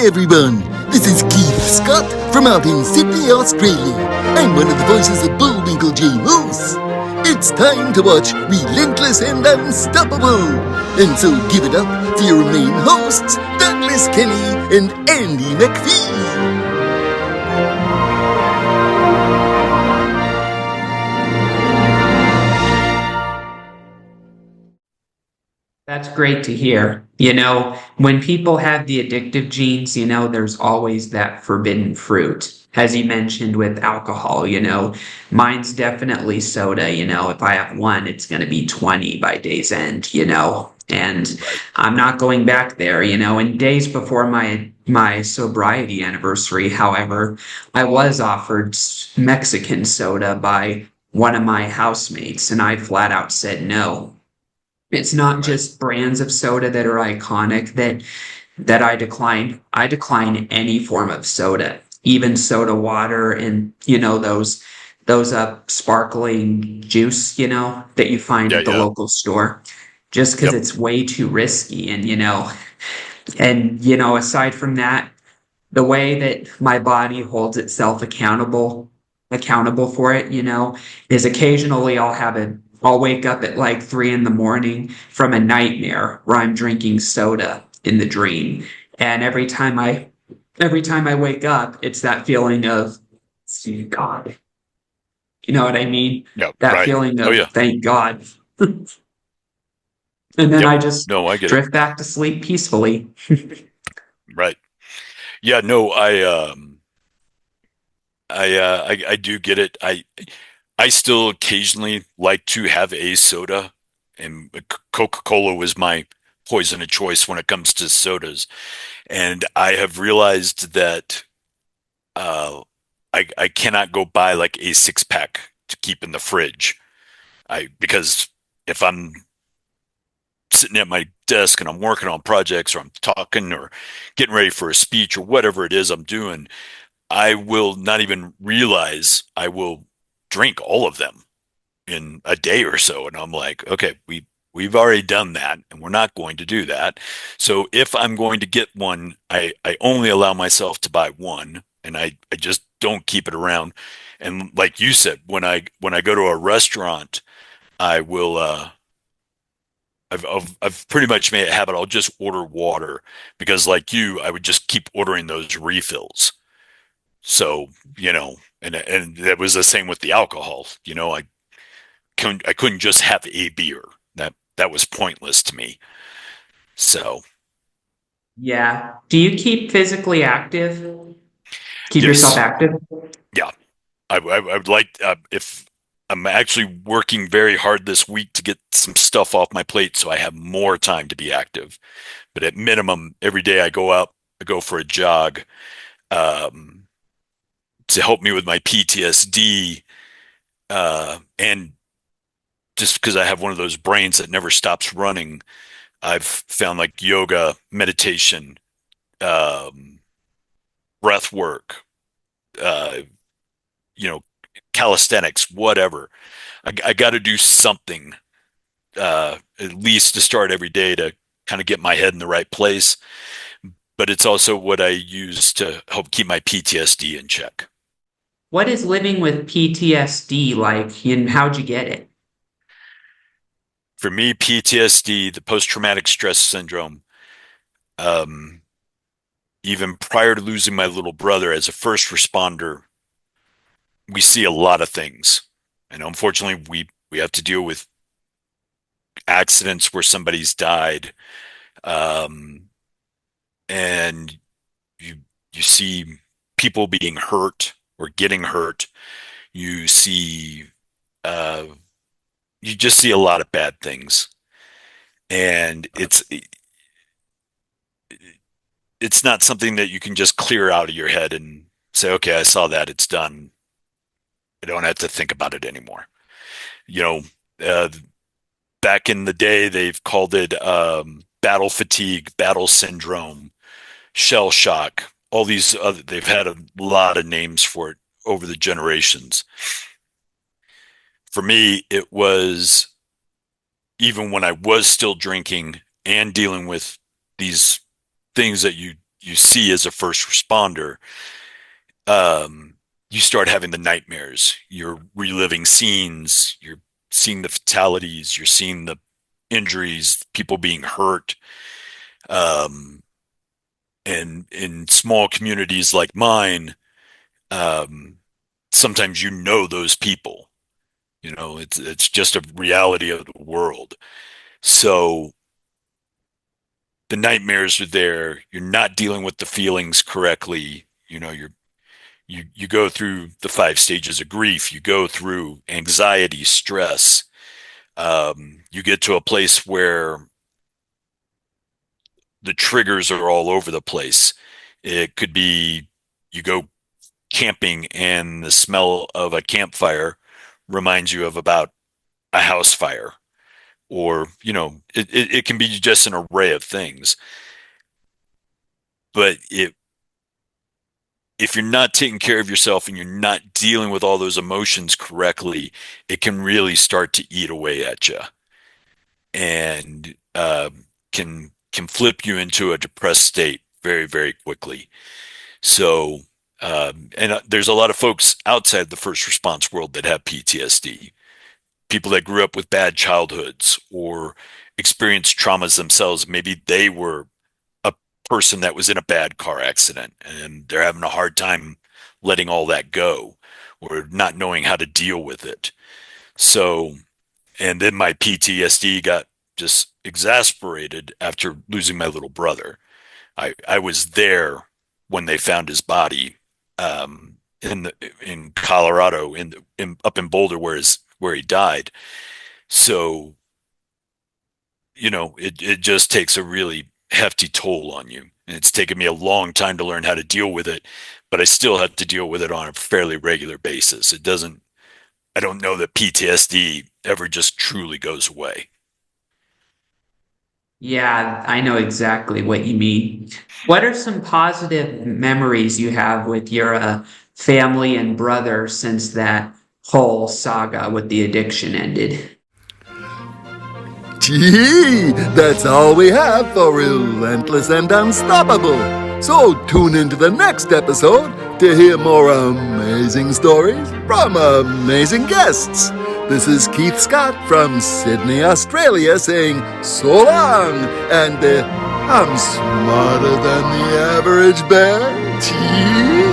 everyone, this is Keith Scott from out in Sydney, Australia. I'm one of the voices of Bullwinkle J. Moose. It's time to watch Relentless and Unstoppable. And so give it up for your main hosts, Douglas Kenney and Andy McPhee. That's great to hear. When people have the addictive genes, there's always that forbidden fruit. As you mentioned with alcohol, mine's definitely soda. If I have one, it's going to be 20 by day's end, and I'm not going back there, in days before my sobriety anniversary. However, I was offered Mexican soda by one of my housemates, and I flat out said no. It's not just brands of soda that are iconic that I decline. I decline any form of soda, even soda water and those sparkling juice, that you find at the local store, just because it's way too risky. And aside from that, the way that my body holds itself accountable for it, is occasionally I'll wake up at like 3 a.m. from a nightmare where I'm drinking soda in the dream. And every time I wake up, it's that feeling of, see God. You know what I mean? Yep, that feeling of thank God. And then I just drift back to sleep peacefully. Right. Yeah, no, I do get it. I still occasionally like to have a soda, and Coca-Cola was my poison of choice when it comes to sodas. And I have realized that I cannot go buy like a 6-pack to keep in the fridge. Because if I'm sitting at my desk and I'm working on projects or I'm talking or getting ready for a speech or whatever it is I'm doing, I will not even realize I will drink all of them in a day or so. And I'm like, okay, we've already done that and we're not going to do that. So if I'm going to get one, I only allow myself to buy one, and I just don't keep it around. And like you said, when I go to a restaurant, I will I've pretty much made it a habit. I'll just order water, because like you, I would just keep ordering those refills. So, and it was the same with the alcohol. I couldn't just have a beer. That was pointless to me. So, Yeah. Do you keep physically active? Keep yes. yourself active? Yeah. I would like, if I'm actually working very hard this week to get some stuff off my plate so I have more time to be active. But at minimum, every day I go out, I go for a jog, to help me with my PTSD, and just because I have one of those brains that never stops running, I've found like yoga, meditation, breath work, uh, calisthenics, whatever. I got to do something, at least to start every day, to kind of get my head in the right place. But it's also what I use to help keep my PTSD in check. What is living with PTSD like, and how'd you get it? For me, PTSD, the post-traumatic stress syndrome, um, even prior to losing my little brother, as a first responder, we see a lot of things. And unfortunately, we have to deal with accidents where somebody's died. Um, and you see people being hurt or getting hurt. You see, you just see a lot of bad things. And it's not something that you can just clear out of your head and say, okay, I saw that, it's done. I don't have to think about it anymore. You know, uh, back in the day, they've called it battle fatigue, battle syndrome, shell shock, all these other, they've had a lot of names for it over the generations. For me, it was, even when I was still drinking and dealing with these things that you you see as a first responder, you start having the nightmares. You're reliving scenes. You're seeing the fatalities. You're seeing the injuries, people being hurt. And in small communities like mine, sometimes you know those people. You know, it's just a reality of the world. So the nightmares are there. You're not dealing with the feelings correctly. You know, you go through the 5 stages of grief. You go through anxiety, stress. You get to a place where the triggers are all over the place. It could be you go camping and the smell of a campfire reminds you of about a house fire, or you know, it can be just an array of things. But if you're not taking care of yourself and you're not dealing with all those emotions correctly, it can really start to eat away at you, and can flip you into a depressed state very, very quickly. So, and there's a lot of folks outside the first response world that have PTSD. People that grew up with bad childhoods or experienced traumas themselves. Maybe they were a person that was in a bad car accident and they're having a hard time letting all that go or not knowing how to deal with it. So, and then my PTSD got just exasperated after losing my little brother. I was there when they found his body in Colorado, up in Boulder, where he died. So, you know, it just takes a really hefty toll on you. And it's taken me a long time to learn how to deal with it, but I still have to deal with it on a fairly regular basis. I don't know that PTSD ever just truly goes away. Yeah, I know exactly what you mean. What are some positive memories you have with your family and brother since that whole saga with the addiction ended? Gee, that's all we have for Relentless and Unstoppable. So tune into the next episode to hear more amazing stories from amazing guests. This is Keith Scott from Sydney, Australia saying so long, and I'm smarter than the average bear. Gee.